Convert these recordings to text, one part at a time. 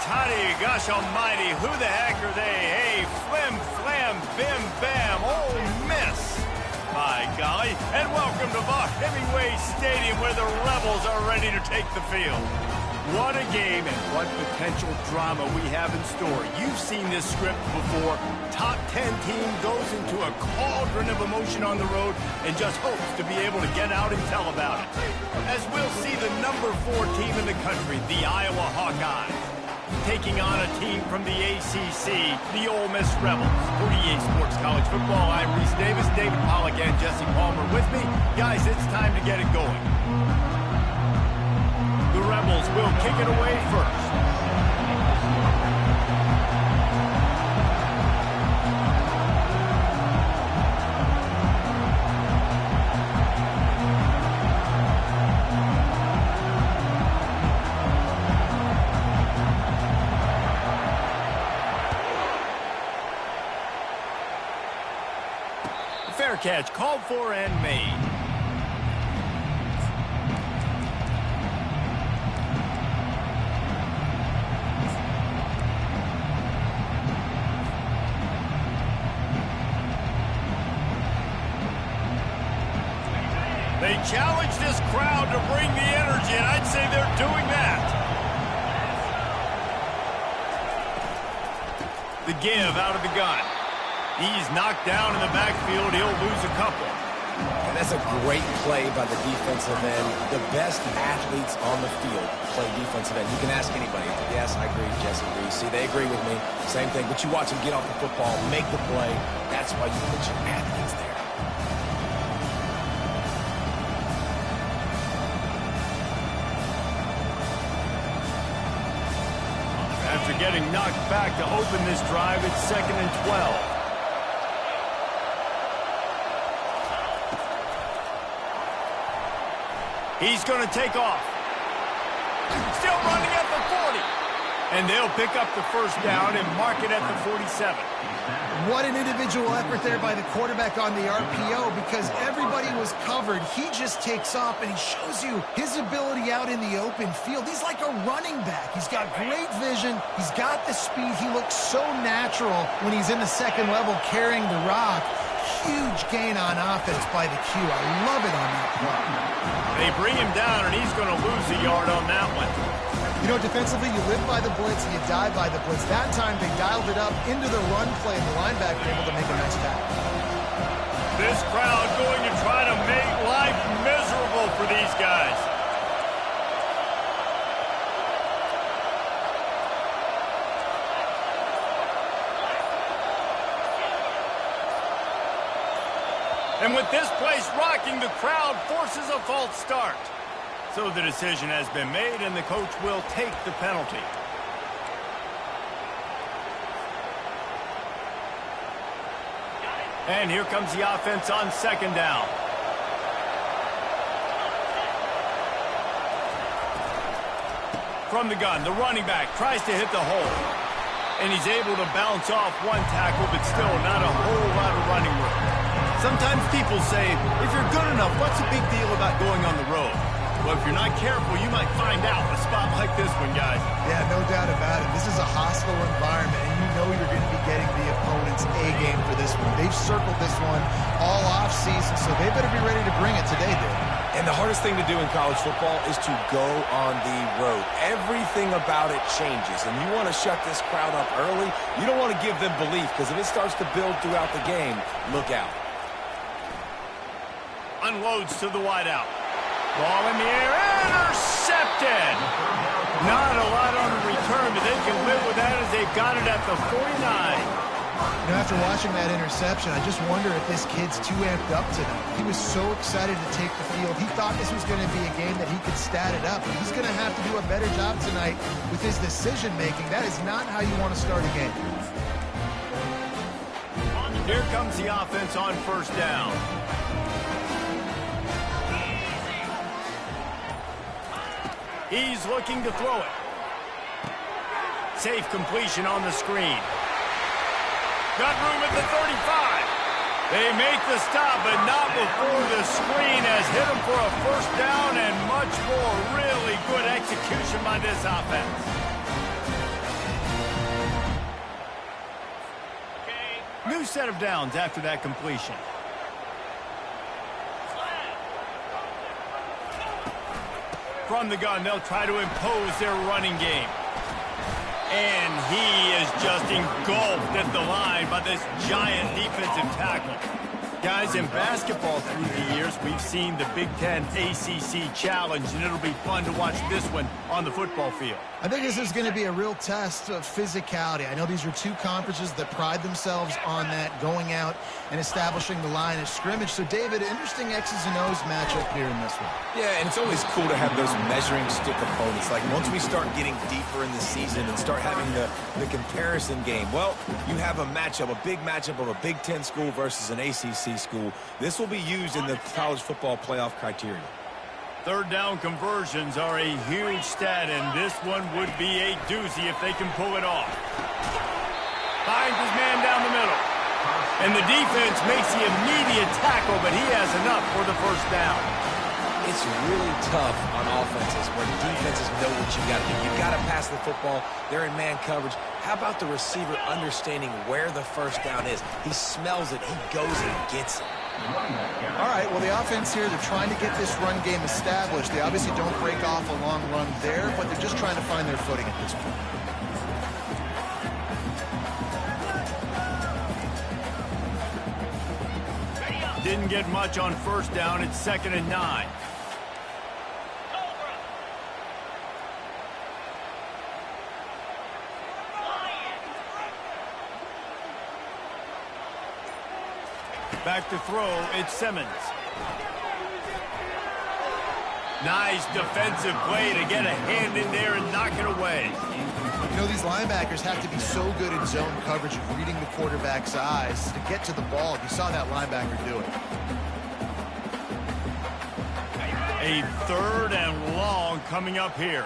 toddy, gosh almighty, who the heck are they? Hey, flim, flam, bim, bam, Ole Miss. My golly, and welcome to Hemingway Stadium where the Rebels are ready to take the field. What a game and what potential drama we have in store. You've seen this script before. Top 10 team goes into a cauldron of emotion on the road and just hopes to be able to get out and tell about it. As we'll see the number 4 team in the country, the Iowa Hawkeyes, taking on a team from the ACC, the Ole Miss Rebels. For EA Sports College Football, I'm Reese Davis, David Pollack, and Jesse Palmer with me. Guys, it's time to get it going. The Rebels will kick it away first. Fair catch called for and made. They challenge this crowd to bring the energy, and I'd say they're doing that. The give out of the gun. He's knocked down in the backfield. He'll lose a couple. And that's a great play by the defensive end. The best athletes on the field play defensive end. You can ask anybody. Yes, I agree, Jesse Reese. See, they agree with me. Same thing. But you watch them get off the football, make the play. That's why you put your athletes there. After getting knocked back to open this drive, it's 2nd and 12. He's going to take off. Still running at the 40. And they'll pick up the first down and mark it at the 47. What an individual effort there by the quarterback on the RPO, because everybody was covered. He just takes off, and he shows you his ability out in the open field. He's like a running back. He's got great vision. He's got the speed. He looks so natural when he's in the second level carrying the rock. Huge gain on offense by the Q. I love it on that play. They bring him down, and he's going to lose a yard on that one. You know, defensively, you live by the blitz and you die by the blitz. That time, they dialed it up into the run play, and the linebacker able to make a nice tackle. This crowd going to try to make life miserable for these guys. And with this place rocking, the crowd forces a false start. So the decision has been made, and the coach will take the penalty. And here comes the offense on 2nd down. From the gun, the running back tries to hit the hole. And he's able to bounce off one tackle, but still not a whole lot of running room. Sometimes people say, if you're good enough, what's the big deal about going on the road? Well, if you're not careful, you might find out a spot like this one, guys. Yeah, no doubt about it. This is a hostile environment, and you know you're going to be getting the opponent's A-game for this one. They've circled this one all off-season, so they better be ready to bring it today, dude. And the hardest thing to do in college football is to go on the road. Everything about it changes, and you want to shut this crowd up early. You don't want to give them belief, because if it starts to build throughout the game, look out. Unloads to the wideout. Ball in the air, intercepted. Not a lot on the return, but they can live with that as they've got it at the 49. You know, after watching that interception, I just wonder if this kid's too amped up tonight. He was so excited to take the field. He thought this was going to be a game that he could stat it up. He's going to have to do a better job tonight with his decision-making. That is not how you want to start a game. Here comes the offense on 1st down. He's looking to throw it. Safe completion on the screen. Got room at the 35. They make the stop, but not before the screen has hit him for a 1st down and much more. Really good execution by this offense. new set of downs after that completion. From the gun, they'll try to impose their running game. And he is just engulfed at the line by this giant defensive tackle. Guys, in basketball through the years, we've seen the Big Ten ACC Challenge, and it'll be fun to watch this one on the football field. I think this is going to be a real test of physicality. I know these are two conferences that pride themselves on that, going out and establishing the line of scrimmage. So, David, interesting X's and O's matchup here in this one. Yeah, and it's always cool to have those measuring stick opponents. Like, once we start getting deeper in the season and start having the comparison game, well, you have a matchup, a big matchup of a Big Ten school versus an ACC school. This will be used in the college football playoff criteria. Third down conversions are a huge stat, and this one would be a doozy if they can pull it off. Finds his man down the middle. And the defense makes the immediate tackle, but he has enough for the first down. It's really tough on offenses when defenses know what you got to do. You've got to pass the football. They're in man coverage. How about the receiver understanding where the first down is? He smells it. He goes and gets it. All right, well, the offense here, they're trying to get this run game established. They obviously don't break off a long run there, but they're just trying to find their footing at this point. Didn't get much on first down. It's 2nd and 9. Back to throw, it's Simmons. Nice defensive play to get a hand in there and knock it away. You know, these linebackers have to be so good in zone coverage of reading the quarterback's eyes to get to the ball. You saw that linebacker do it. A 3rd and long coming up here.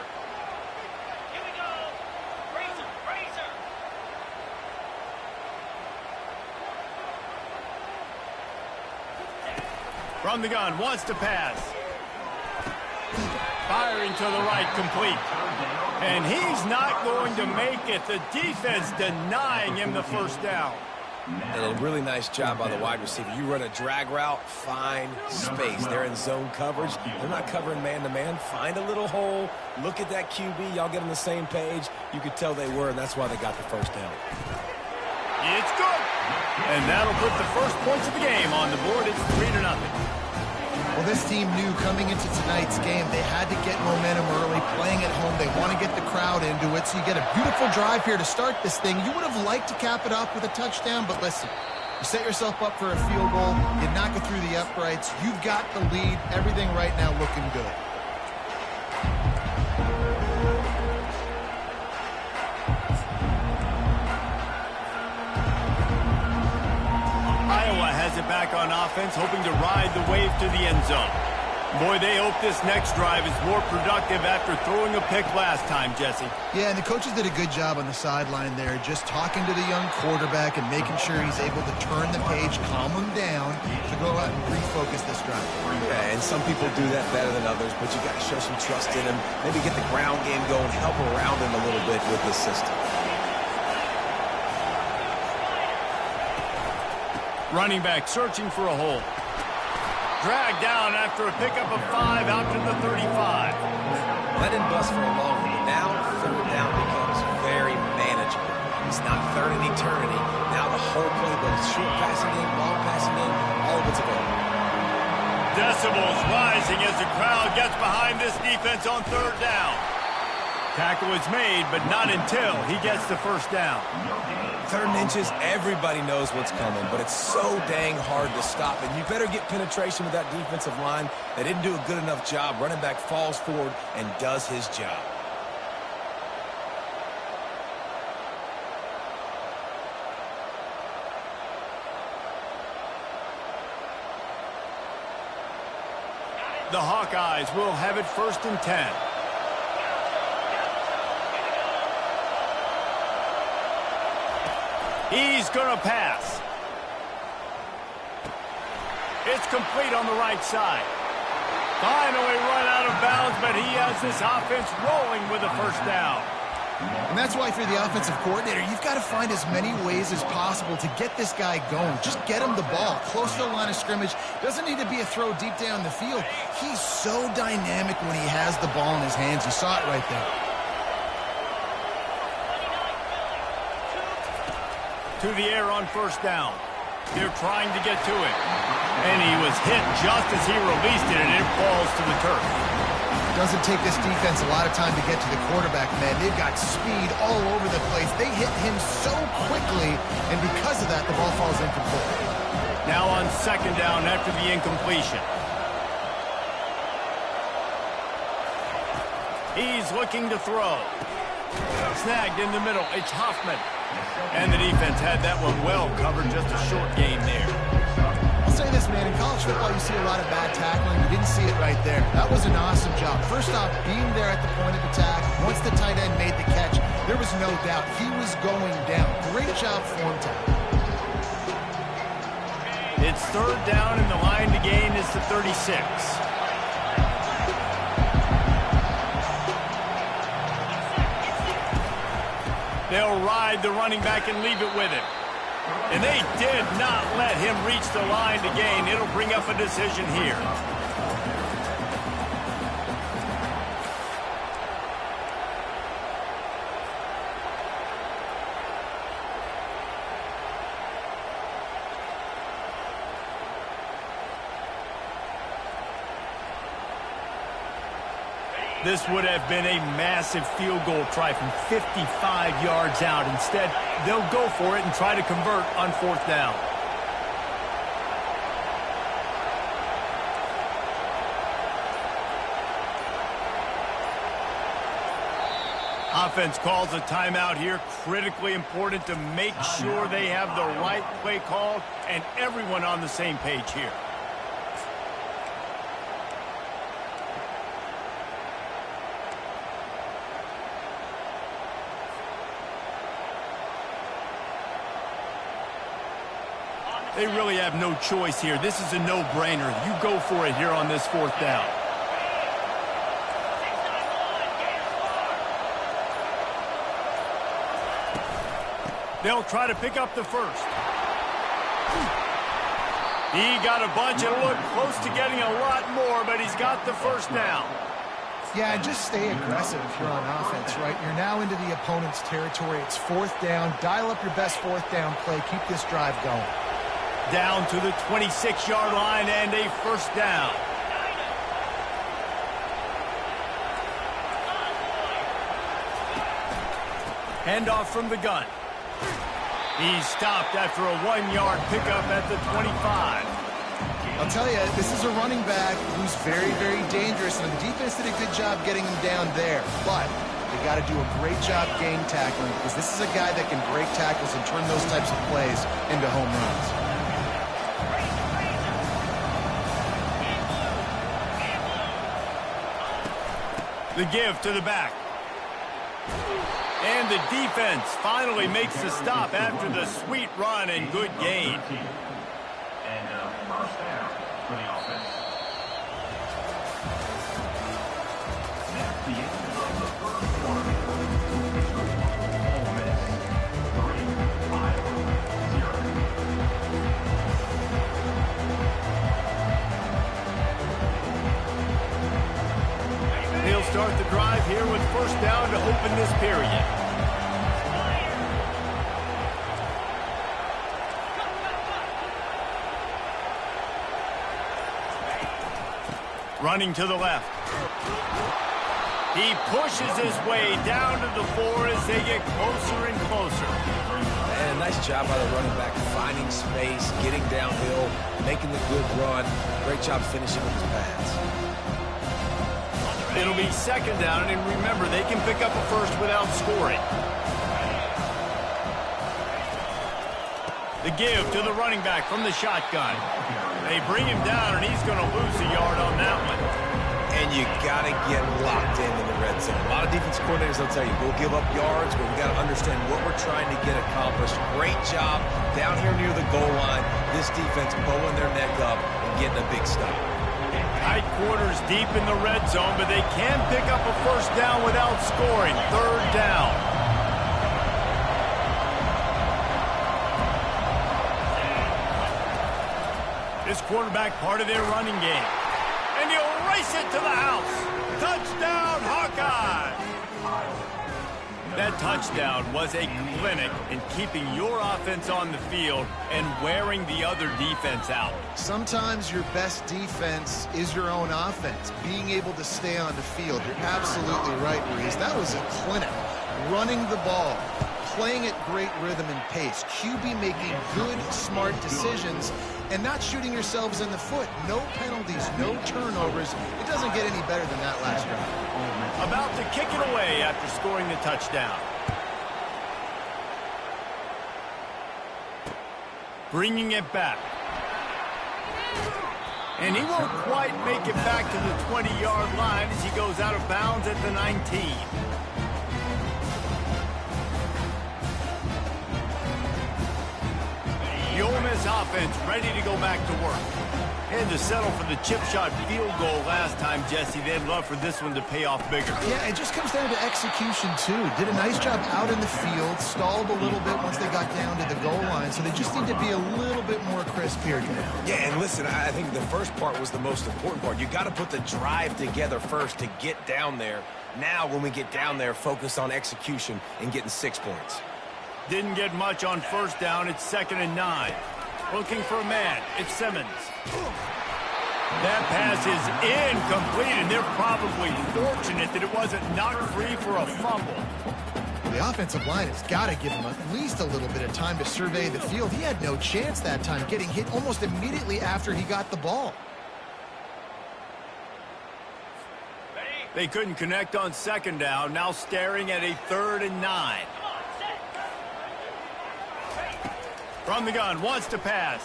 From the gun, wants to pass. Firing to the right, complete. And he's not going to make it. The defense denying him the first down. And a really nice job by the wide receiver. You run a drag route, find space. They're in zone coverage. They're not covering man-to-man. Find a little hole. Look at that QB. Y'all get on the same page. You could tell they were, and that's why they got the first down. It's good. And that'll put the first points of the game on the board. It's 3-0. Well, this team knew coming into tonight's game they had to get momentum early, playing at home. They want to get the crowd into it, so you get a beautiful drive here to start this thing. You would have liked to cap it off with a touchdown, but listen, you set yourself up for a field goal, you knock it through the uprights, you've got the lead, everything right now looking good. Has it back on offense, hoping to ride the wave to the end zone. Boy, they hope this next drive is more productive after throwing a pick last time, Jesse. Yeah, and the coaches did a good job on the sideline there, just talking to the young quarterback and making sure he's able to turn the page, calm him down, to go out and refocus this drive. Yeah, and some people do that better than others, but you got to show some trust in him, maybe get the ground game going, help around him a little bit with the system. Running back searching for a hole. Dragged down after a pickup of 5 out to the 35. Let him bust for a long one. Now, 3rd down becomes very manageable. It's not 3rd in eternity. Now the whole playbook, short passing game, long passing game, all of it's available. Decibels rising as the crowd gets behind this defense on 3rd down. Tackle is made, but not until he gets the first down. 3rd and inches, everybody knows what's coming, but it's so dang hard to stop. And you better get penetration with that defensive line. They didn't do a good enough job. Running back falls forward and does his job. The Hawkeyes will have it 1st and 10. He's going to pass. It's complete on the right side. Finally run out of bounds, but he has this offense rolling with a first down. And that's why, for the offensive coordinator, you've got to find as many ways as possible to get this guy going. Just get him the ball close to the line of scrimmage. Doesn't need to be a throw deep down the field. He's so dynamic when he has the ball in his hands. You saw it right there. To the air on first down. They're trying to get to it. And he was hit just as he released it, and it falls to the turf. Doesn't take this defense a lot of time to get to the quarterback, man. They've got speed all over the place. They hit him so quickly, and because of that, the ball falls incomplete. Now on second down after the incompletion. He's looking to throw. Snagged in the middle. It's Hoffman. And the defense had that one well covered. Just a short gain there. I'll say this, man. In college football, you see a lot of bad tackling. You didn't see it right there. That was an awesome job. First off, being there at the point of attack. Once the tight end made the catch, there was no doubt he was going down. Great job form tackle. It's third down, and the line to gain is the 36. They'll ride the running back and leave it with him. And they did not let him reach the line to gain. It'll bring up a decision here. This would have been a massive field goal try from 55 yards out. Instead, they'll go for it and try to convert on fourth down. Offense calls a timeout here. Critically important to make sure they have the right play called and everyone on the same page here. They really have no choice here. This is a no-brainer. You go for it here on this fourth down. They'll try to pick up the first. He got a bunch and looked close to getting a lot more, but he's got the first down. Yeah, just stay aggressive if you're on offense, right? You're now into the opponent's territory. It's fourth down. Dial up your best fourth down play. Keep this drive going. Down to the 26-yard line and a first down. Handoff from the gun. He's stopped after a 1-yard pickup at the 25. I'll tell you, this is a running back who's very, very dangerous, and the defense did a good job getting him down there. But they got to do a great job game tackling, because this is a guy that can break tackles and turn those types of plays into home runs. The give to the back. And the defense finally makes the stop after the sweet run and good gain. And first down for the offense. At the end of the first quarter, Ole Miss 3-5-0. They'll start the drive here with first down to open this period. Running to the left. He pushes his way down to the 4 as they get closer and closer. And a nice job by the running back, finding space, getting downhill, making the good run. Great job finishing with his pads. It'll be second down, and remember, they can pick up a first without scoring. The give to the running back from the shotgun. They bring him down, and he's going to lose a yard on that one. And you got to get locked in the red zone. A lot of defense coordinators will tell you, we'll give up yards, but we got to understand what we're trying to get accomplished. Great job down here near the goal line. This defense bowing their neck up and getting a big stop. Tight quarters deep in the red zone, but they can pick up a first down without scoring. Third down. This quarterback part of their running game. And he'll race it to the house. Touchdown, Hawkeye! That touchdown was a clinic in keeping your offense on the field and wearing the other defense out. Sometimes your best defense is your own offense, being able to stay on the field. You're absolutely right, Reese. That was a clinic. Running the ball, playing at great rhythm and pace, QB making good, smart decisions, and not shooting yourselves in the foot. No penalties, no turnovers. It doesn't get any better than that last drive. About to kick it away after scoring the touchdown. Bringing it back. And he won't quite make it back to the 20-yard line as he goes out of bounds at the 19. The Ole Miss offense ready to go back to work. Had to settle for the chip shot field goal last time, Jesse. They'd love for this one to pay off bigger. Yeah, it just comes down to execution, too. Did a nice job out in the field, stalled a little bit once they got down to the goal line, so they just need to be a little bit more crisp here today. Yeah, and listen, I think the first part was the most important part. You got to put the drive together first to get down there. Now, when we get down there, focus on execution and getting 6 points. Didn't get much on first down. It's 2nd and 9. Looking for a man. It's Simmons. That pass is incomplete, and they're probably fortunate that it wasn't knocked free for a fumble. The offensive line has got to give him at least a little bit of time to survey the field. He had no chance that time, getting hit almost immediately after he got the ball. They couldn't connect on 2nd down, now staring at a 3rd and 9. From the gun, wants to pass.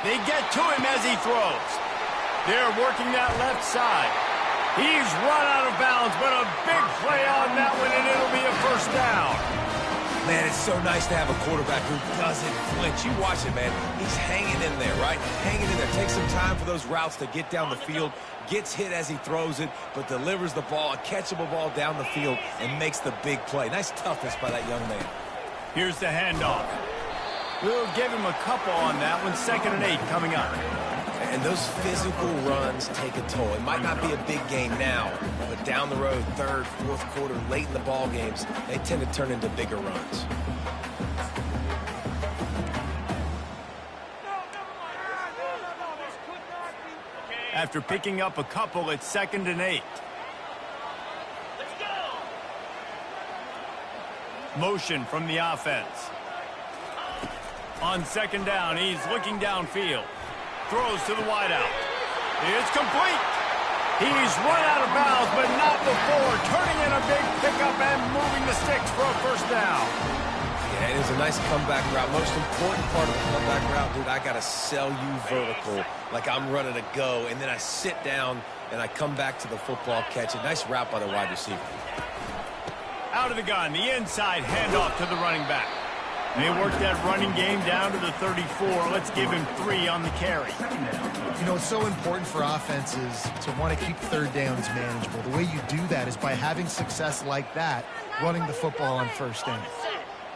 They get to him as he throws. They're working that left side. He's run out of bounds, but a big play on that one, and it'll be a first down. Man, it's so nice to have a quarterback who doesn't flinch. You watch it, man. He's hanging in there, right? Hanging in there. Takes some time for those routes to get down the field. Gets hit as he throws it, but delivers the ball, a catchable ball down the field, and makes the big play. Nice toughness by that young man. Here's the handoff. We'll give him a couple on that one. 2nd and 8 coming up. And those physical runs take a toll. It might not be a big game now, but down the road, 3rd, 4th quarter, late in the ball games, they tend to turn into bigger runs. After picking up a couple, it's 2nd and 8. Motion from the offense. On 2nd down, he's looking downfield. Throws to the wideout. It's complete. He's run out of bounds, but not before. Turning in a big pickup and moving the sticks for a first down. Yeah, it is a nice comeback route. Most important part of the comeback route, dude, I got to sell you vertical like I'm running a go, and then I sit down and I come back to the football, catch it. Nice route by the wide receiver. Out of the gun, the inside handoff to the running back. They work that running game down to the 34. Let's give him 3 on the carry. You know, it's so important for offenses to want to keep 3rd downs manageable. The way you do that is by having success like that, running the football on 1st down.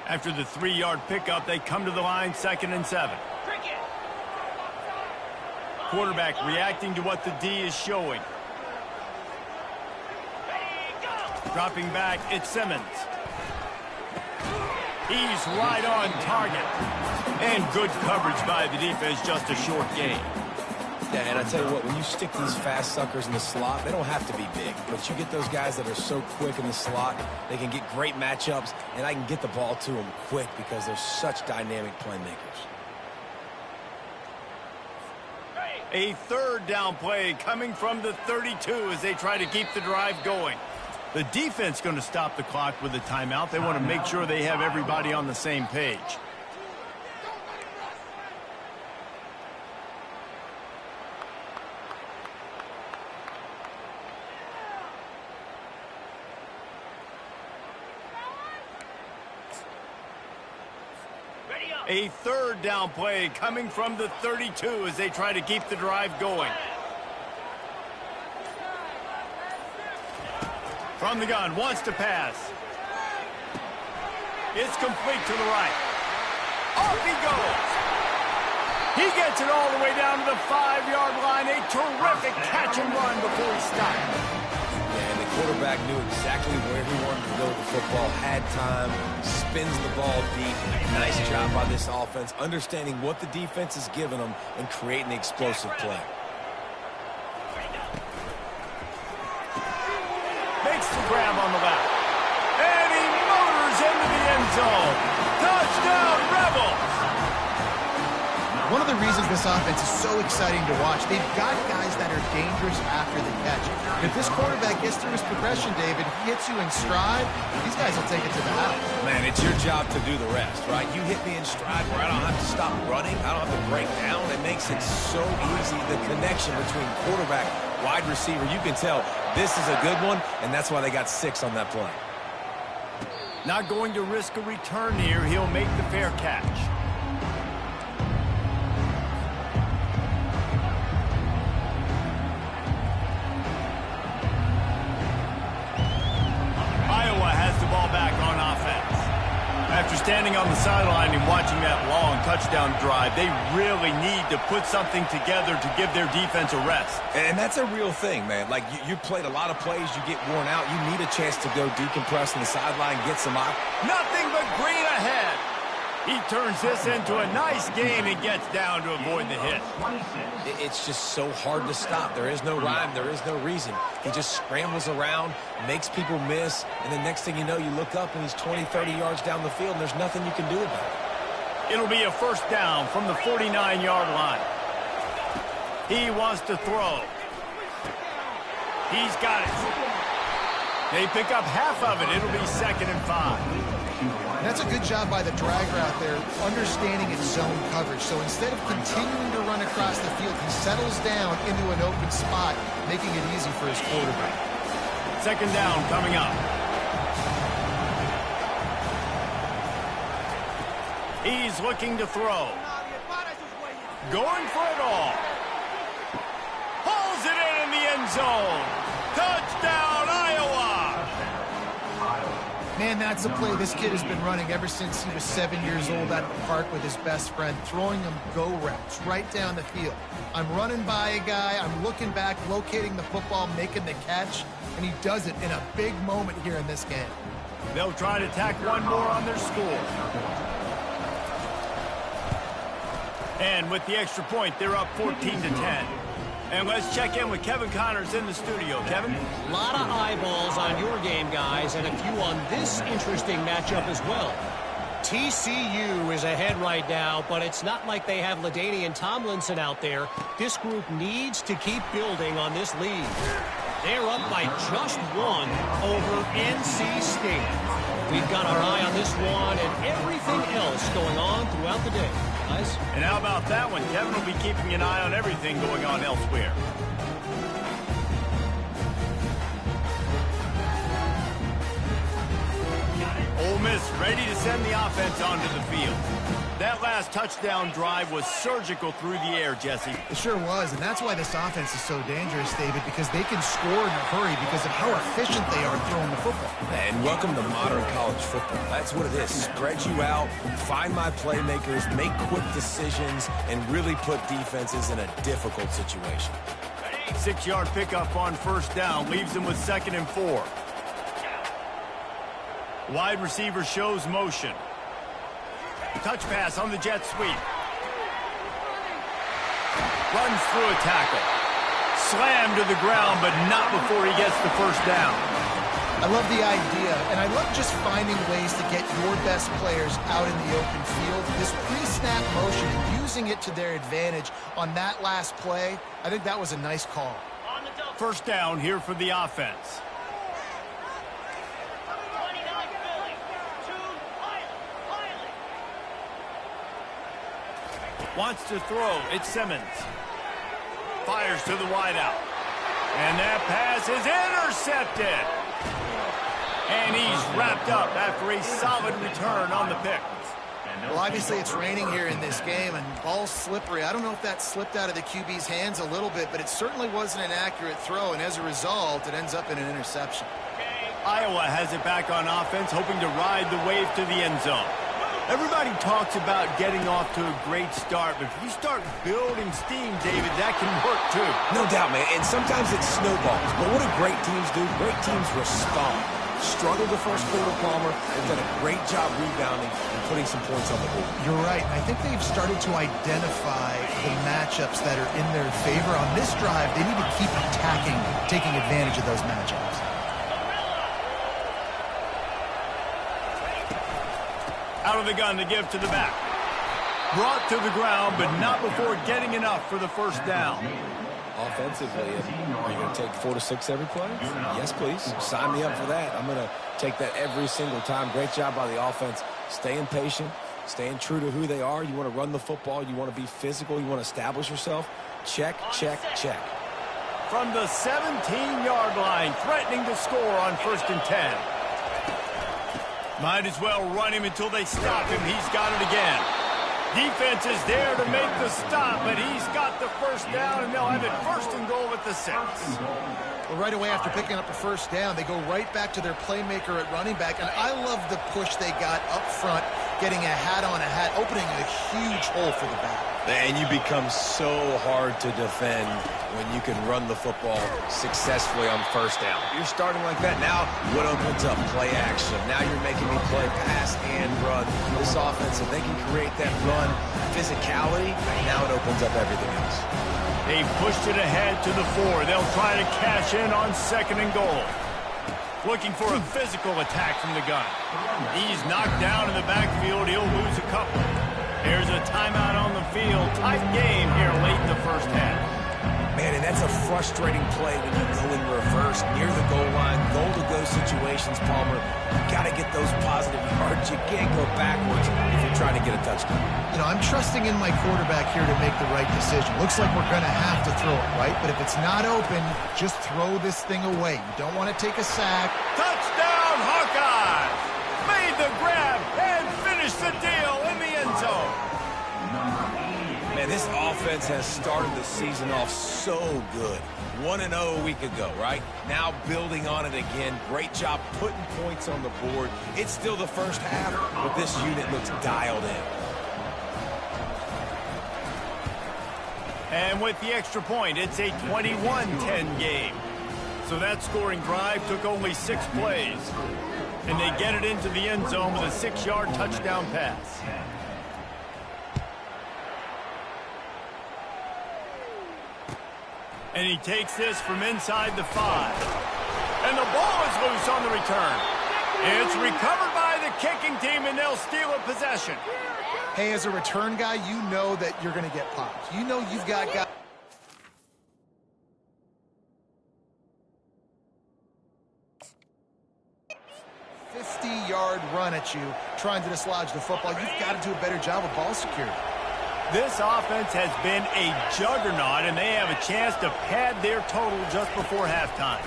After the 3-yard pickup, they come to the line, 2nd and 7. Quarterback reacting to what the D is showing. Dropping back, it's Simmons. He's right on target. And good coverage by the defense, just a short gain. Yeah, and I tell you what, when you stick these fast suckers in the slot, they don't have to be big. But you get those guys that are so quick in the slot, they can get great matchups, and I can get the ball to them quick because they're such dynamic playmakers. A 3rd down play coming from the 32 as they try to keep the drive going. The defense going to stop the clock with a timeout. They want to make sure they have everybody on the same page. A 3rd down play coming from the 32 as they try to keep the drive going. From the gun, wants to pass. It's complete to the right. Off he goes. He gets it all the way down to the 5-yard line. A terrific catch and run before he stopped. Yeah, and the quarterback knew exactly where he wanted to go with the football, had time, spins the ball deep. Nice job by this offense, understanding what the defense is giving them and creating the explosive play. Makes the grab on the left. And he motors into the end zone. Touchdown, Rebels! One of the reasons this offense is so exciting to watch, they've got guys that are dangerous after the catch. If this quarterback gets through his progression, David, he hits you in stride, these guys will take it to the house. Man, it's your job to do the rest, right? You hit me in stride where I don't have to stop running. I don't have to break down. It makes it so easy. The connection between quarterback, wide receiver, you can tell this is a good one, and that's why they got 6 on that play. Not going to risk a return here. He'll make the fair catch. Iowa has the ball back on offense. After standing on the sideline and watching that long touchdown drive, they really need to put something together to give their defense a rest. And that's a real thing, man. Like, you played a lot of plays, you get worn out, you need a chance to go decompress on the sideline, get some out. Nothing but green ahead. He turns this into a nice game and gets down to avoid the hit. It's just so hard to stop. There is no rhyme. There is no reason. He just scrambles around, makes people miss, and the next thing you know, you look up and he's 20, 30 yards down the field, and there's nothing you can do about it. It'll be a first down from the 49-yard line. He wants to throw. He's got it. They pick up half of it. It'll be 2nd and 5. That's a good job by the drag route there, understanding its zone coverage. So instead of continuing to run across the field, he settles down into an open spot, making it easy for his quarterback. 2nd down coming up. He's looking to throw. Going for it all. Pulls it in the end zone. Touchdown, Iowa! Man, that's a play this kid has been running ever since he was 7 years old out at the park with his best friend, throwing him go routes right down the field. I'm running by a guy, I'm looking back, locating the football, making the catch, and he does it in a big moment here in this game. They'll try to tack one more on their score. And with the extra point, they're up 14-10. And let's check in with Kevin Connors in the studio. Kevin? A lot of eyeballs on your game, guys, and a few on this interesting matchup as well. TCU is ahead right now, but it's not like they have LaDainian Tomlinson out there. This group needs to keep building on this lead. They're up by just 1 over NC State. We've got our eye on this one and everything else going on throughout the day. Guys? And how about that one? Kevin will be keeping an eye on everything going on elsewhere. Ole Miss ready to send the offense onto the field. That last touchdown drive was surgical through the air, Jesse. It sure was, and that's why this offense is so dangerous, David, because they can score in a hurry because of how efficient they are throwing the football. And welcome to modern college football. That's what it is. Spread you out, find my playmakers, make quick decisions, and really put defenses in a difficult situation. 6-yard pickup on 1st down leaves them with 2nd and 4. Wide receiver shows motion. Touch pass on the jet sweep. Runs through a tackle. Slammed to the ground, but not before he gets the 1st down. I love the idea, and I love just finding ways to get your best players out in the open field. This pre-snap motion and using it to their advantage on that last play, I think that was a nice call. 1st down here for the offense. Wants to throw. It's Simmons. Fires to the wideout. And that pass is intercepted. And he's wrapped up after a solid return on the pick. Well, obviously it's raining here in this game, and ball's slippery. I don't know if that slipped out of the QB's hands a little bit, but it certainly wasn't an accurate throw, and as a result, it ends up in an interception. Iowa has it back on offense, hoping to ride the wave to the end zone. Everybody talks about getting off to a great start, but if you start building steam, David, that can work too. No doubt, man. And sometimes it snowballs. But what do great teams do? Great teams respond. Struggled the first quarter, Palmer. They've done a great job rebounding and putting some points on the board. You're right. I think they've started to identify the matchups that are in their favor. On this drive, they need to keep attacking, taking advantage of those matchups. Out of the gun to give to the back. Brought to the ground, but not before getting enough for the first down. Offensively, are you going to take 4 to 6 every play? Yes, please. Sign me up for that. I'm going to take that every single time. Great job by the offense. Staying patient, staying true to who they are. You want to run the football. You want to be physical. You want to establish yourself. Check, check, check. From the 17-yard line, threatening to score on 1st and 10. Might as well run him until they stop him. He's got it again. Defense is there to make the stop, but he's got the first down, and they'll have it 1st and goal at the 6. Well, right away after picking up the first down, they go right back to their playmaker at running back, and I love the push they got up front, getting a hat on a hat, opening a huge hole for the back. And you become so hard to defend when you can run the football successfully on 1st down. You're starting like that. Now, what opens up? Play action. Now you're making me play pass and run. This offense, if they can create that run physicality, now it opens up everything else. They pushed it ahead to the 4. They'll try to cash in on 2nd and goal. Looking for a physical attack from the gun. He's knocked down in the backfield. He'll lose a couple. There's a timeout on the field. Tight game here late in the first half. Man, and that's a frustrating play when you go in reverse near the goal line, goal-to-go situations, Palmer. You got to get those positive yards. You can't go backwards if you're trying to get a touchdown. You know, I'm trusting in my quarterback here to make the right decision. Looks like we're going to have to throw it, right? But if it's not open, just throw this thing away. You don't want to take a sack. Touchdown, Hawkeye! Made the grab and finished the deal in the end zone. Man, this offense has started the season off so good. 1-0 a week ago, right? Now building on it again. Great job putting points on the board. It's still the first half, but this unit looks dialed in. And with the extra point, it's a 21-10 game. So that scoring drive took only 6 plays. And they get it into the end zone with a 6-yard touchdown pass. And he takes this from inside the 5. And the ball is loose on the return. It's recovered by the kicking team, and they'll steal a possession. Hey, as a return guy, you know that you're going to get popped. You know you've got guys. 50-yard run at you, trying to dislodge the football. You've got to do a better job of ball security. This offense has been a juggernaut, and they have a chance to pad their total just before halftime.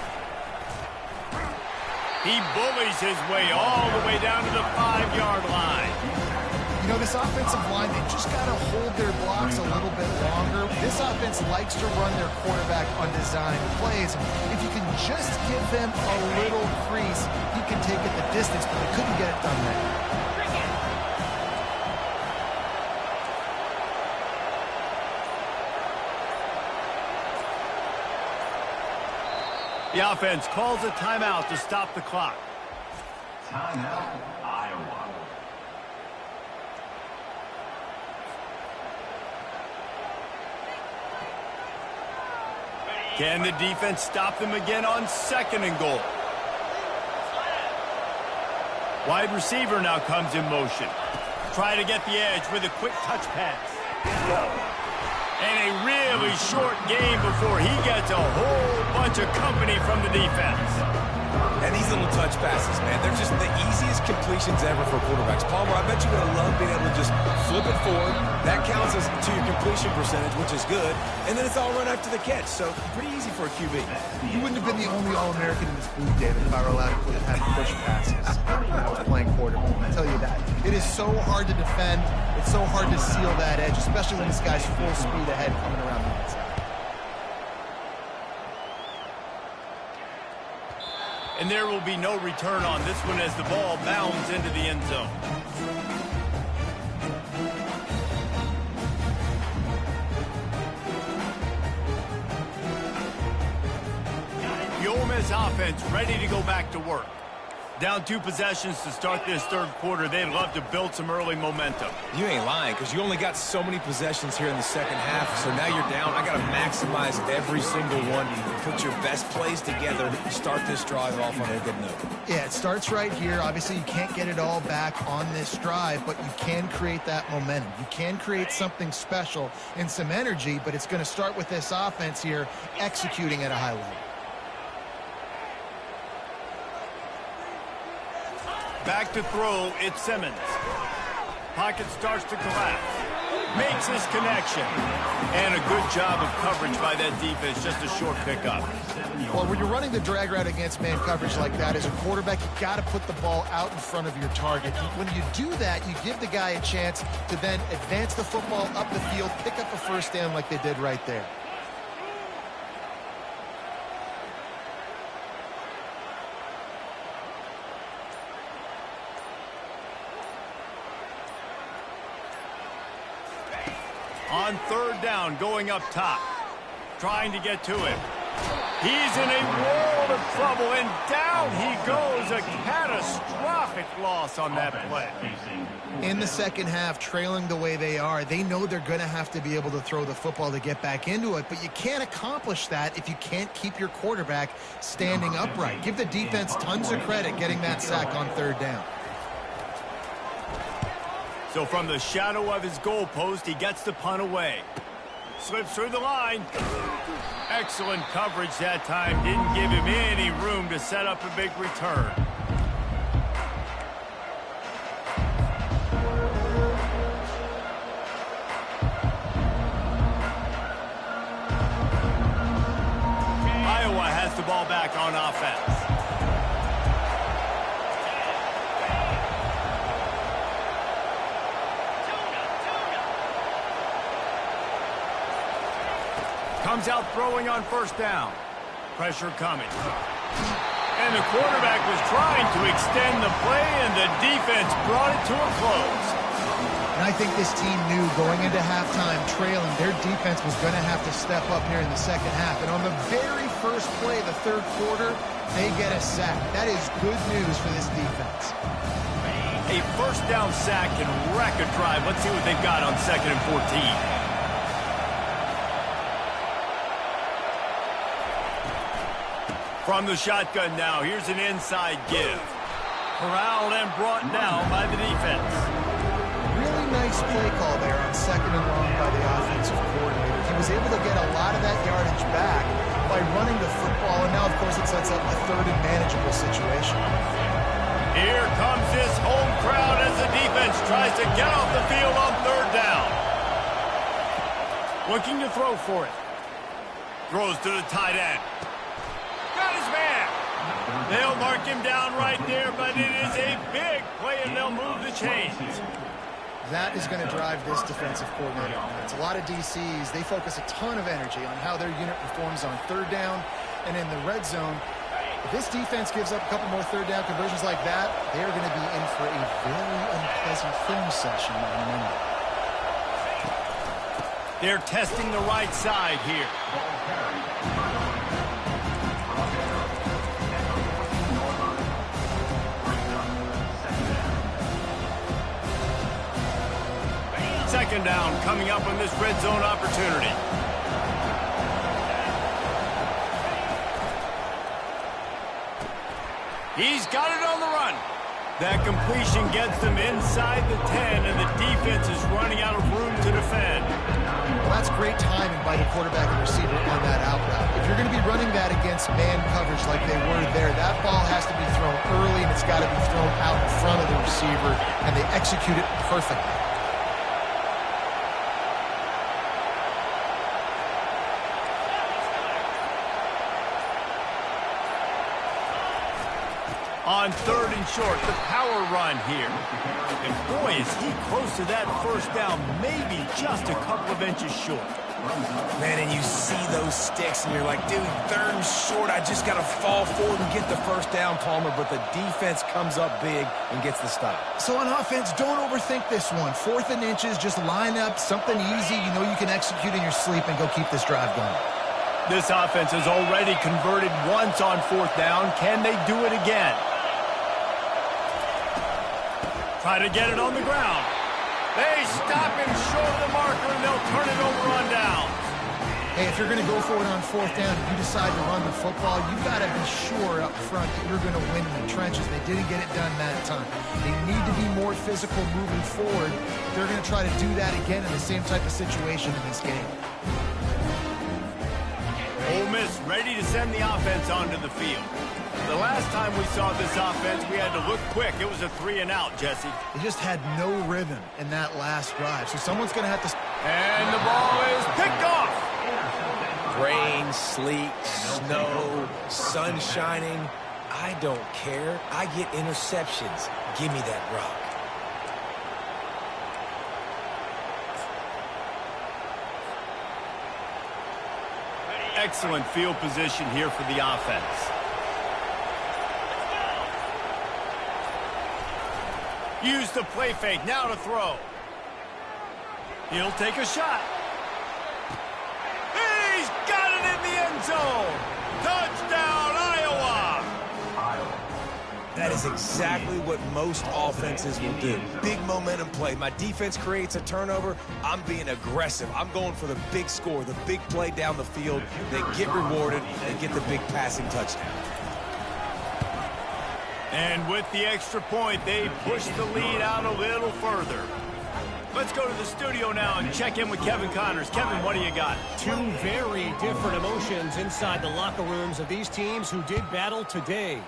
He bullies his way all the way down to the 5-yard line. You know, this offensive line, they just got to hold their blocks a little bit longer. This offense likes to run their quarterback on design plays. If you can just give them a little crease, he can take it the distance, but they couldn't get it done there. The offense calls a timeout to stop the clock. Timeout, Iowa. Can the defense stop them again on 2nd and goal? Wide receiver now comes in motion. Try to get the edge with a quick touch pass. And a really short game before he gets a whole bunch of company from the defense. And these little touch passes, man, they're just the easiest completions ever for quarterbacks. Palmer, I bet you're going to love being able to just flip it forward. That counts as to your completion percentage, which is good. And then it's all run after the catch, so pretty easy for a QB. You wouldn't have been the only All-American in this booth, David, if I were allowed to have push passes when I was playing quarterback. I tell you that. It is so hard to defend. It's so hard to seal that edge, especially when this guy's full speed ahead coming around the inside. And there will be no return on this one as the ball bounds into the end zone. his offense ready to go back to work. Down 2 possessions to start this third quarter. They'd love to build some early momentum. You ain't lying, because you only got so many possessions here in the second half, so now you're down. I got to maximize every single one. Put your best plays together. Start this drive off on a good note. Yeah, it starts right here. Obviously, you can't get it all back on this drive, but you can create that momentum. You can create something special and some energy, but it's going to start with this offense here executing at a high level. Back to throw, it's Simmons. Pocket starts to collapse. Makes his connection. And a good job of coverage by that defense, just a short pickup. Well, when you're running the drag route against man coverage like that, as a quarterback, you got to put the ball out in front of your target. When you do that, you give the guy a chance to then advance the football up the field, pick up a first down like they did right there. On third down, going up top. Trying to get to him. He's in a world of trouble, and down he goes. A catastrophic loss on that play. In the second half, trailing the way they are, they know they're going to have to be able to throw the football to get back into it, but you can't accomplish that if you can't keep your quarterback standing upright. Give the defense tons of credit getting that sack on third down. So from the shadow of his goalpost, he gets the punt away. Slips through the line. Excellent coverage that time. Didn't give him any room to set up a big return. Iowa has the ball back on offense. Comes out throwing on first down. Pressure coming. And the quarterback was trying to extend the play, and the defense brought it to a close. And I think this team knew going into halftime trailing, their defense was going to have to step up here in the second half. And on the very first play of the third quarter, they get a sack. That is good news for this defense. A first down sack can wreck a drive. Let's see what they've got on 2nd and 14. From the shotgun now, here's an inside give. Corralled and brought down by the defense. Really nice play call there on 2nd and long by the offensive coordinator. He was able to get a lot of that yardage back by running the football, and now, of course, it sets up a third and manageable situation. Here comes this home crowd as the defense tries to get off the field on third down. Looking to throw for it. Throws to the tight end. Got his man. They'll mark him down right there, but it is a big play, and they'll move the chains. That is going to drive this defensive coordinator. It's a lot of DCs. They focus a ton of energy on how their unit performs on third down and in the red zone. If this defense gives up a couple more third down conversions like that, they are going to be in for a very unpleasant film session on Monday. They're testing the right side here. Second down coming up on this red zone opportunity. He's got it on the run. That completion gets them inside the 10, and the defense is running out of room to defend. Well, that's great timing by the quarterback and receiver on that out route. If you're going to be running that against man coverage like they were there, that ball has to be thrown early, and it's got to be thrown out in front of the receiver, and they execute it perfectly. On third and short, the power run here. And boy, is he close to that first down, maybe just a couple of inches short. Man, and you see those sticks, and you're like, dude, third and short, I just got to fall forward and get the first down, Palmer, but the defense comes up big and gets the stop. So on offense, don't overthink this one. 4th and inches, just line up something easy you know you can execute in your sleep and go keep this drive going. This offense has already converted once on 4th down. Can they do it again? Try to get it on the ground. They stop him short of the marker, and they'll turn it over on downs. Hey, if you're going to go for it on 4th down, if you decide to run the football, you've got to be sure up front that you're going to win in the trenches. They didn't get it done that time. They need to be more physical moving forward. They're going to try to do that again in the same type of situation in this game. Ole Miss ready to send the offense onto the field. The last time we saw this offense, we had to look quick. It was a 3-and-out, Jesse. They just had no rhythm in that last drive, so someone's going to have to... And the ball is picked off. Rain, sleet, snow, sun shining. I don't care. I get interceptions. Give me that rock. Excellent field position here for the offense. Use the play fake. Now to throw. He'll take a shot. He's got it in the end zone. Touchdown, Iowa. That is exactly what most offenses will do. Big momentum play. My defense creates a turnover. I'm being aggressive. I'm going for the big score, the big play down the field. They get rewarded. They get the big passing touchdown. And with the extra point, they push the lead out a little further. Let's go to the studio now and check in with Kevin Connors. Kevin, what do you got? Two very different emotions inside the locker rooms of these teams who did battle today.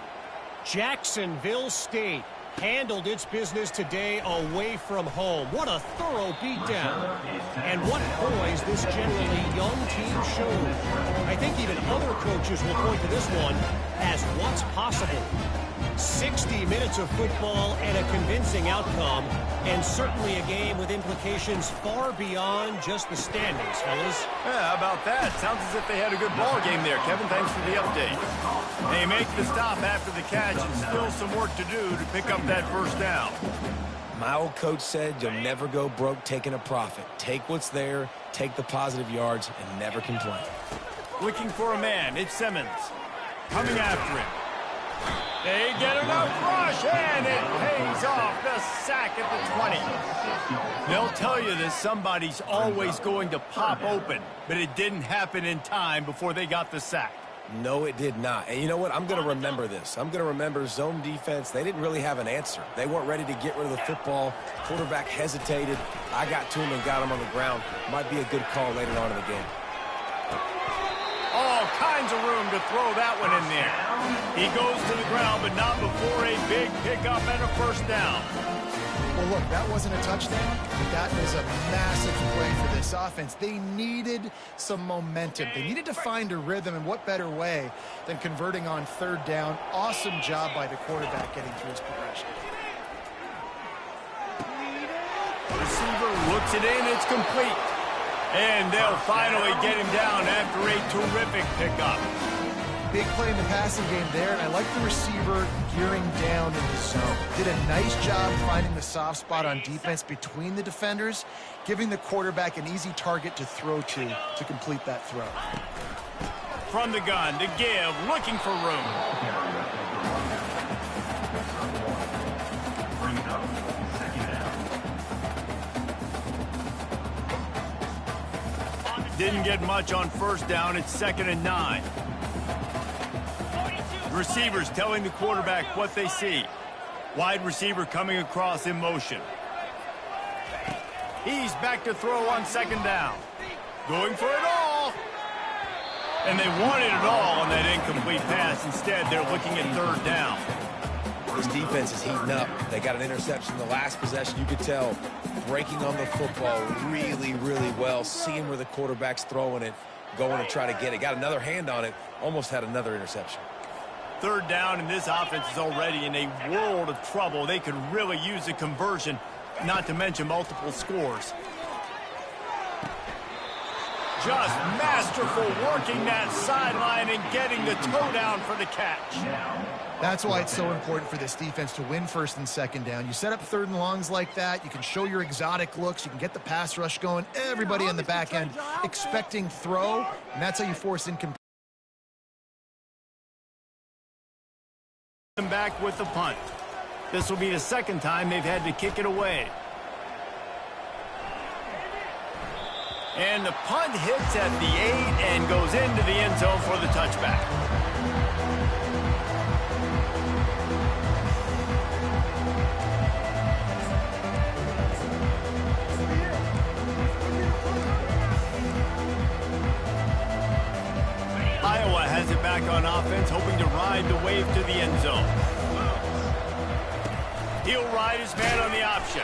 Jacksonville State handled its business today away from home. What a thorough beatdown. And what poise this generally young team showed. I think even other coaches will point to this one as what's possible. 60 minutes of football and a convincing outcome, and certainly a game with implications far beyond just the standings, fellas. Yeah, how about that? Sounds as if they had a good ball game there. Kevin, thanks for the update. They make the stop after the catch, and still some work to do to pick up that first down. My old coach said you'll never go broke taking a profit. Take what's there, take the positive yards, and never complain. Looking for a man. It's Simmons. Coming after him. They get enough rush, and it pays off. The sack at the 20. They'll tell you that somebody's always going to pop open, but it didn't happen in time before they got the sack. No, it did not. And you know what? I'm going to remember this. I'm going to remember zone defense. They didn't really have an answer. They weren't ready to get rid of the football. Quarterback hesitated. I got to him and got him on the ground. Might be a good call later on in the game. All kinds of room to throw that one in there. He goes to the ground, but not before a big pickup and a first down. Well, look, that wasn't a touchdown, but that was a massive play for this offense. They needed some momentum. They needed to find a rhythm, and what better way than converting on 3rd down. Awesome job by the quarterback getting through his progression. Receiver looks it in. It's complete. And they'll finally get him down after a terrific pickup. Big play in the passing game there, and I like the receiver gearing down in the zone. Did a nice job finding the soft spot on defense between the defenders, giving the quarterback an easy target to throw to complete that throw. From the gun to give, looking for room. Didn't get much on first down. It's 2nd and 9. Receivers telling the quarterback what they see. Wide receiver coming across in motion. He's back to throw on 2nd down. Going for it all. And they wanted it all on that incomplete pass. Instead, they're looking at 3rd down. This defense is heating up. They got an interception the last possession. You could tell breaking on the football really, really well. Seeing where the quarterback's throwing it, going to try to get it. Got another hand on it. Almost had another interception. 3rd down, and this offense is already in a world of trouble. They could really use a conversion, not to mention multiple scores. Just masterful working that sideline and getting the toe down for the catch. That's why it's so important for this defense to win first and second down. You set up third and longs like that. You can show your exotic looks. You can get the pass rush going. Everybody on the back end expecting throw, and that's how you force incomplete. Back with the punt. This will be the second time they've had to kick it away. And the punt hits at the 8 and goes into the end zone for the touchback. Iowa has it back on offense, hoping to ride the wave to the end zone. He'll ride his man on the option.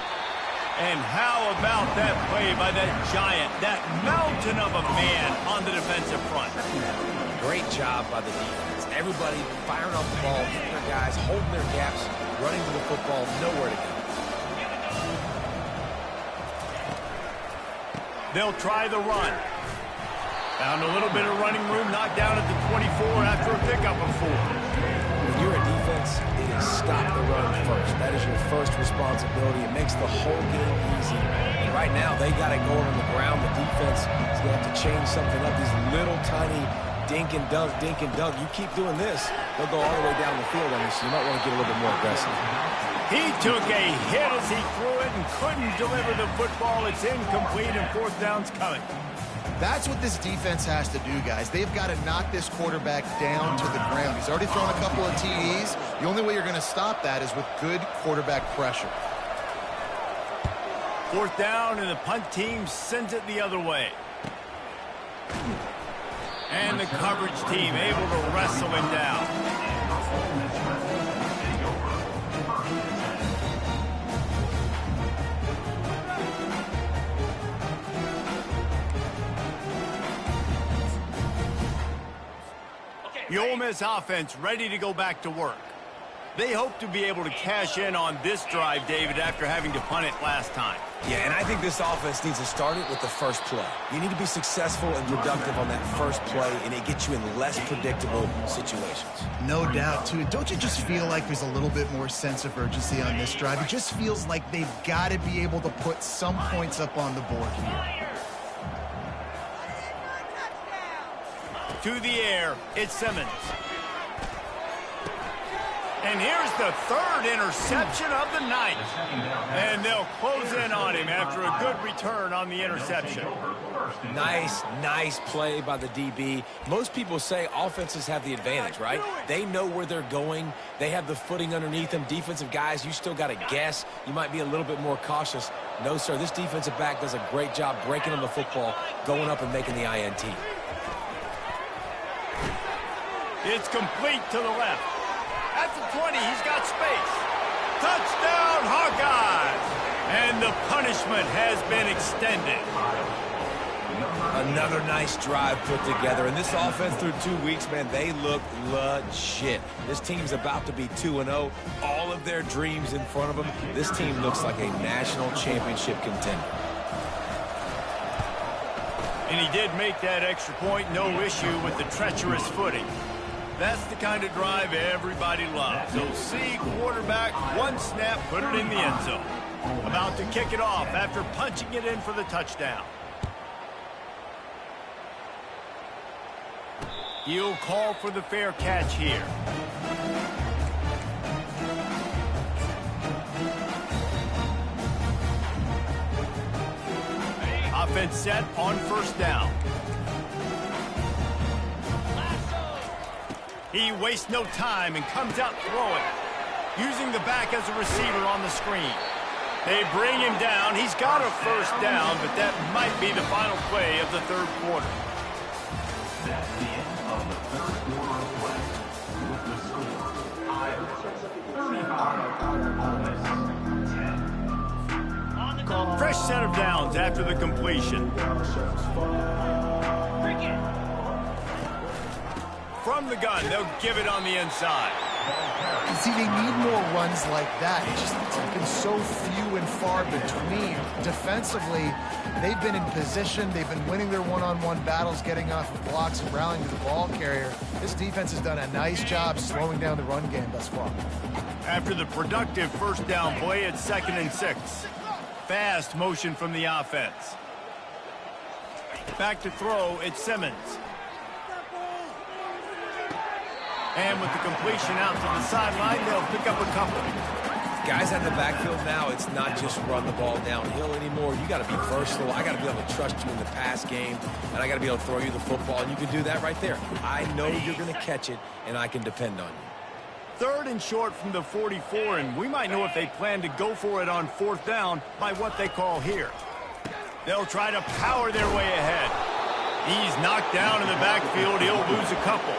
And how about that play by that giant, that mountain of a man on the defensive front? Great job by the defense. Everybody firing off the ball, hitting their guys, holding their gaps, running to the football, nowhere to go. They'll try the run. Found a little bit of running room, knocked down at the 24 after a pickup of 4. When you're a defense, it is stop the run first. That is your first responsibility. It makes the whole game easy. And right now, they got it going on the ground. The defense is going to have to change something up. These little tiny dink and dunk, dink and dunk. You keep doing this, they'll go all the way down the field on you, so you might want to get a little bit more aggressive. He took a hit as he threw it and couldn't deliver the football. It's incomplete and fourth down's coming. That's what this defense has to do, guys. They've got to knock this quarterback down to the ground. He's already thrown a couple of TDs. The only way you're going to stop that is with good quarterback pressure. Fourth down, and the punt team sends it the other way. And the coverage team able to wrestle him down. The Ole Miss offense ready to go back to work. They hope to be able to cash in on this drive, David, after having to punt it last time. Yeah, and I think this offense needs to start it with the first play. You need to be successful and productive on that first play, and it gets you in less predictable situations. No doubt, too. Don't you just feel like there's a little bit more sense of urgency on this drive? It just feels like they've got to be able to put some points up on the board here. To the air, it's Simmons. And here's the third interception of the night. And they'll close in on him after a good return on the interception. Nice play by the DB. Most people say offenses have the advantage, right? They know where they're going. They have the footing underneath them. Defensive guys, you still got to guess. You might be a little bit more cautious. No, sir, this defensive back does a great job breaking on the football, going up and making the INT. It's complete to the left. At the 20, he's got space. Touchdown, Hawkeyes! And the punishment has been extended. Another nice drive put together. And this offense through 2 weeks, man, they look legit. This team's about to be 2-0. All of their dreams in front of them. This team looks like a national championship contender. And he did make that extra point. No issue with the treacherous footing. That's the kind of drive everybody loves. So see quarterback, one snap, put it in the end zone. About to kick it off after punching it in for the touchdown. He'll call for the fair catch here. Offense set on first down. He wastes no time and comes out throwing, using the back as a receiver on the screen. They bring him down. He's got a first down, but that might be the final play of the third quarter. That's the end of the third quarter of play. With the score, Iowa 35, Ole Miss 10. Fresh set of downs after the completion. From the gun, they'll give it on the inside. See, they need more runs like that. It's just been so few and far between. Defensively, they've been in position. They've been winning their one-on-one battles, getting off of blocks and rallying to the ball carrier. This defense has done a nice job slowing down the run game thus far. After the productive first down play, it's 2nd and 6. Fast motion from the offense. Back to throw, it's Simmons. And with the completion out to the sideline, they'll pick up a couple. Guys out in the backfield now, it's not just run the ball downhill anymore. You got to be versatile. I got to be able to trust you in the pass game, and I got to be able to throw you the football, and you can do that right there. I know you're going to catch it, and I can depend on you. 3rd and short from the 44, and we might know if they plan to go for it on 4th down by what they call here. They'll try to power their way ahead. He's knocked down in the backfield. He'll lose a couple.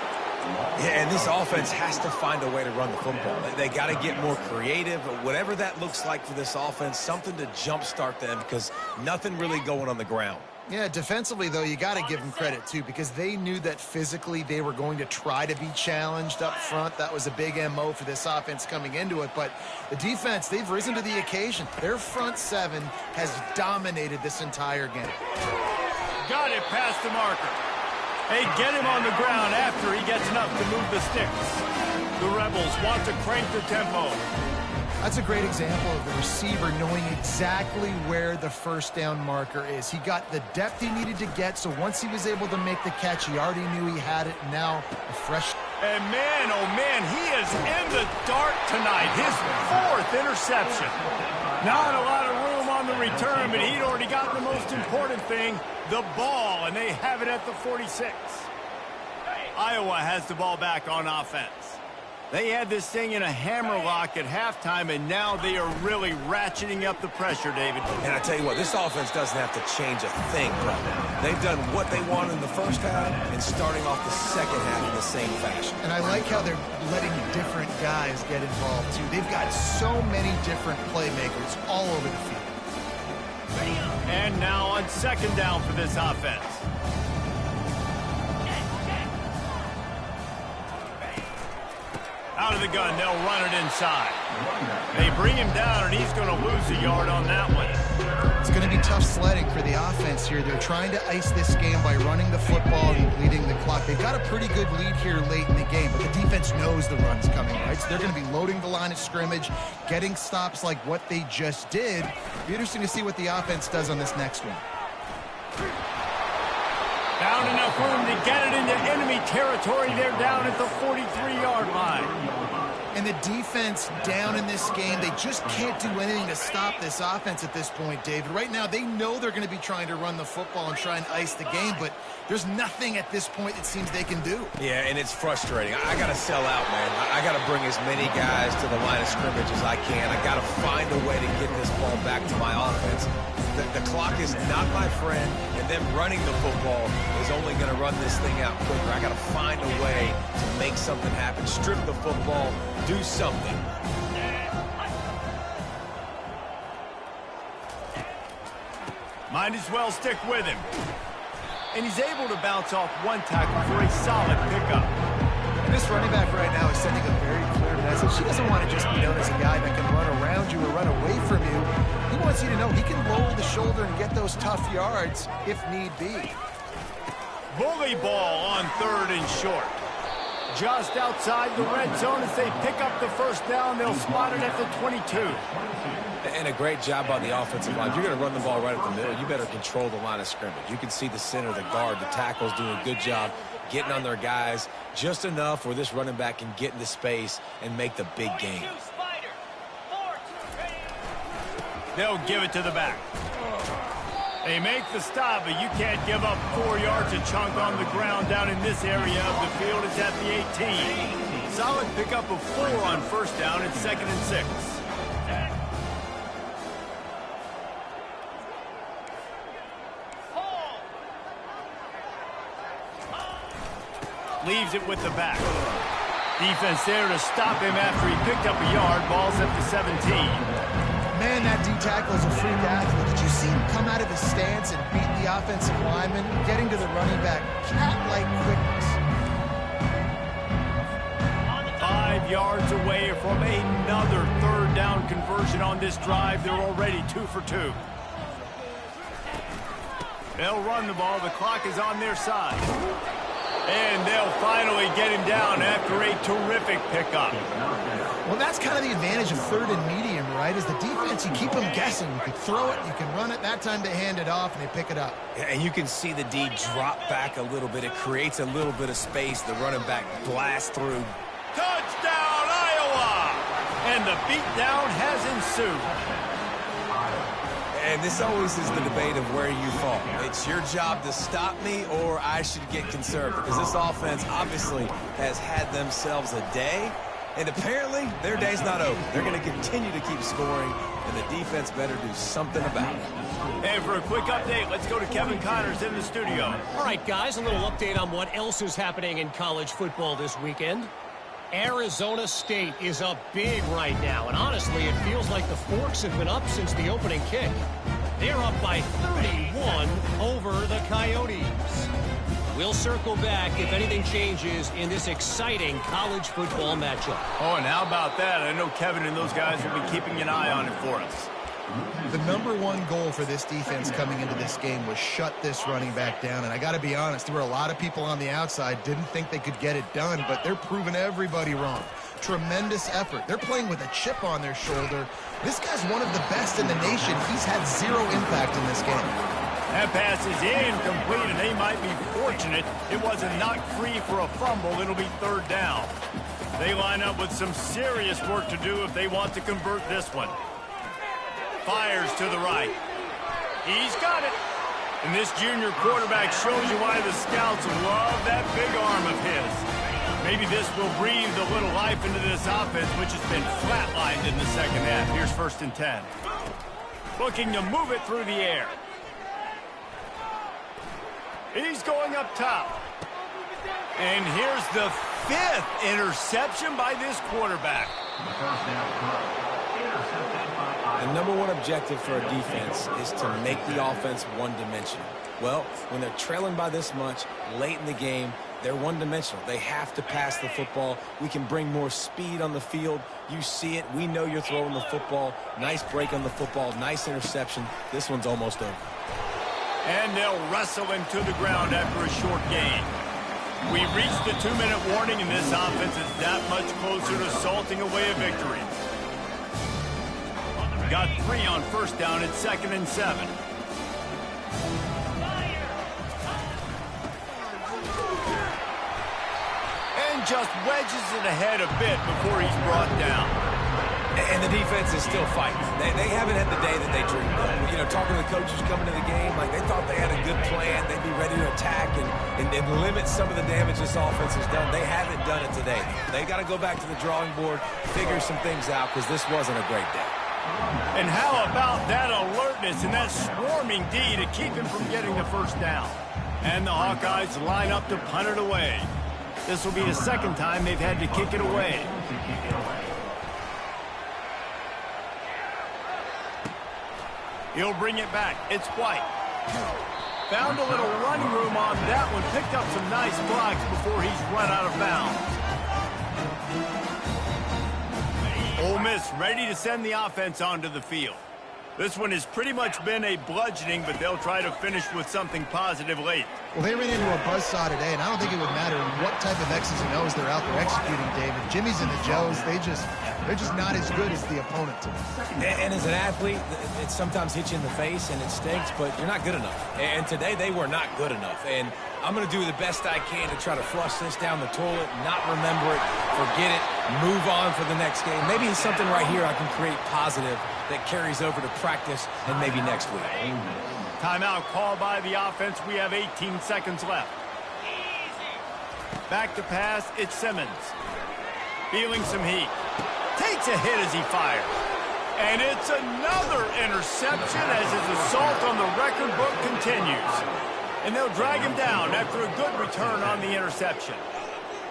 Yeah, and this offense has to find a way to run the football. They got to get more creative, whatever that looks like for this offense, something to jumpstart them because nothing really going on the ground. Yeah, defensively, though, you got to give them credit, too, because they knew that physically they were going to try to be challenged up front. That was a big MO for this offense coming into it. But the defense, they've risen to the occasion. Their front seven has dominated this entire game. Got it past the marker. They get him on the ground after he gets enough to move the sticks. The Rebels want to crank the tempo. That's a great example of the receiver knowing exactly where the first down marker is. He got the depth he needed to get, so once he was able to make the catch, he already knew he had it. Now, a fresh... And man, oh man, he is in the dark tonight. His 4th interception. Not a lot of room on the return, but he'd already got the most important thing, the ball, and they have it at the 46. Iowa has the ball back on offense. They had this thing in a hammerlock at halftime, and now they are really ratcheting up the pressure, David. And I tell you what, this offense doesn't have to change a thing, probably. They've done what they wanted in the first half and starting off the second half in the same fashion. And I like how they're letting different guys get involved, too. They've got so many different playmakers all over the field. And now on 2nd down for this offense. Out of the gun, they'll run it inside. They bring him down, and he's going to lose a yard on that one. It's going to be tough sledding for the offense here. They're trying to ice this game by running the football and bleeding the clock. They've got a pretty good lead here late in the game, but the defense knows the run's coming, right? So they're going to be loading the line of scrimmage, getting stops like what they just did. It'll be interesting to see what the offense does on this next one. Found enough room to get it into enemy territory. They're down at the 43-yard line. And the defense down in this game, they just can't do anything to stop this offense at this point, David. Right now, they know they're going to be trying to run the football and try and ice the game, but there's nothing at this point it seems they can do. Yeah, and it's frustrating. I got to sell out, man. I got to bring as many guys to the line of scrimmage as I can. I got to find a way to get this ball back to my offense. The clock is not my friend, and them running the football is only going to run this thing out quicker. I got to find a way to make something happen, strip the football, do something. Might as well stick with him. And he's able to bounce off one tackle for a solid pickup. And this running back right now is sending a very clear message. He doesn't want to just be known as a guy that can run around you or run away from you. He wants you to know he can lower the shoulder and get those tough yards if need be. Bully ball on 3rd and short. Just outside the red zone as they pick up the first down. They'll spot it at the 22. And a great job by the offensive line. If you're going to run the ball right at the middle, you better control the line of scrimmage. You can see the center, the guard, the tackles doing a good job getting on their guys just enough where this running back can get into space and make the big game. They'll give it to the back. They make the stop, but you can't give up 4 yards a chunk on the ground down in this area of the field. It's at the 18. Solid pickup of 4 on first down. It's 2nd and 6. Leaves it with the back. Defense there to stop him after he picked up a yard. Ball's at the 17. Man, that D-tackle is a freak athlete. Did you see him come out of his stance and beat the offensive lineman, getting to the running back? Cat-like quickness. 5 5 yards away from another third down conversion on this drive. They're already 2 for 2. They'll run the ball. The clock is on their side. And they'll finally get him down after a terrific pickup. Well, that's kind of the advantage of third and medium, right? Is the defense, you keep them guessing. You can throw it, you can run it. That time they hand it off, and they pick it up. And you can see the D drop back a little bit. It creates a little bit of space. The running back blasts through. Touchdown, Iowa! And the beatdown has ensued. And this always is the debate of where you fall. It's your job to stop me, or I should get conservative. Because this offense obviously has had themselves a day. And apparently, their day's not over. They're going to continue to keep scoring, and the defense better do something about it. And for a quick update, let's go to Kevin Connors in the studio. All right, guys, a little update on what else is happening in college football this weekend. Arizona State is up big right now, and honestly, it feels like the Forks have been up since the opening kick. They're up by 31 over the Coyotes. We'll circle back if anything changes in this exciting college football matchup. Oh, and how about that? I know Kevin and those guys will be keeping an eye on it for us. The #1 goal for this defense coming into this game was shut this running back down. And I got to be honest, there were a lot of people on the outside didn't think they could get it done, but they're proving everybody wrong. Tremendous effort. They're playing with a chip on their shoulder. This guy's one of the best in the nation. He's had zero impact in this game. That pass is incomplete, and they might be fortunate it wasn't knocked free for a fumble. It'll be third down. They line up with some serious work to do if they want to convert this one. Fires to the right. He's got it. And this junior quarterback shows you why the scouts love that big arm of his. Maybe this will breathe a little life into this offense, which has been flatlined in the second half. Here's 1st and 10. Looking to move it through the air. He's going up top. And here's the 5th interception by this quarterback. The #1 objective for a defense is to make the offense one-dimensional. Well, when they're trailing by this much late in the game, they're one-dimensional. They have to pass the football. We can bring more speed on the field. You see it. We know you're throwing the football. Nice break on the football. Nice interception. This one's almost over. And they'll wrestle him to the ground after a short gain. We've reached the 2-minute warning, and this offense is that much closer to salting away a victory. Got 3 on 1st down at 2nd and 7. And just wedges it ahead a bit before he's brought down. And the defense is still fighting. They haven't had the day that they dreamed of. You know, talking to the coaches coming to the game, like they thought they had a good plan. They'd be ready to attack and limit some of the damage this offense has done. They haven't done it today. They got to go back to the drawing board, figure some things out, because this wasn't a great day. And how about that alertness and that swarming D to keep him from getting the 1st down? And the Hawkeyes line up to punt it away. This will be the 2nd time they've had to kick it away. He'll bring it back. It's White. Found a little running room on that one. Picked up some nice blocks before he's run out of bounds. Ole Miss ready to send the offense onto the field. This one has pretty much been a bludgeoning, but they'll try to finish with something positive late. Well, they ran into a buzzsaw today, and I don't think it would matter what type of X's and O's they're out there executing, David. Jimmy's and the Joes, they're just not as good as the opponent to me. And as an athlete, it sometimes hits you in the face, and it stinks, but you're not good enough. And today, they were not good enough. And I'm going to do the best I can to try to flush this down the toilet, not remember it, forget it, move on for the next game. Maybe something right here I can create positive that carries over to practice and maybe next week. Timeout called by the offense. We have 18 seconds left. Back to pass. It's Simmons. Feeling some heat. Takes a hit as he fires. And it's another interception as his assault on the record book continues. And they'll drag him down after a good return on the interception.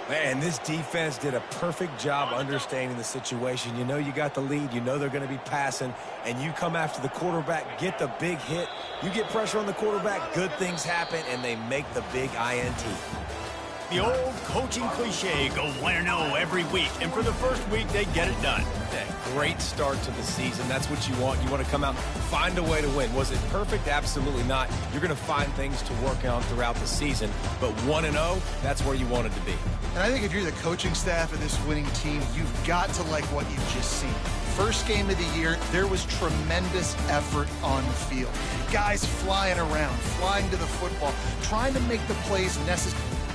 Man, this defense did a perfect job understanding the situation. You know you got the lead. You know they're going to be passing. And you come after the quarterback, get the big hit. You get pressure on the quarterback, good things happen, and they make the big INT. The old coaching cliche, go 1-0 every week. And for the first week, they get it done. Yeah, great start to the season. That's what you want. You want to come out, find a way to win. Was it perfect? Absolutely not. You're going to find things to work on throughout the season. But 1-0, that's where you wanted to be. And I think if you're the coaching staff of this winning team, you've got to like what you've just seen. First game of the year, there was tremendous effort on the field. Guys flying around, flying to the football, trying to make the plays necessary.